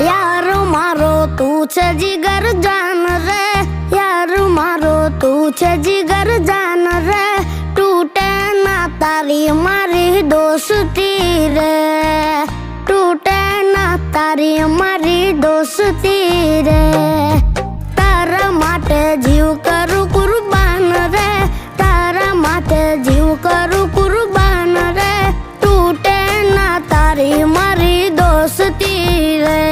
यार मारो तू छे जिगर जान रे, यार मारो तू छे जिगर जान रे, टूटे ना तारी मारी दोस्ती रे, टूटे ना तारी मारी दोस्ती रे। तारा माटे जीव करू कुर्बान रे, तारा माटे जीव करू कुर्बान रे, टूटे ना तारी मारी दोस्ती रे।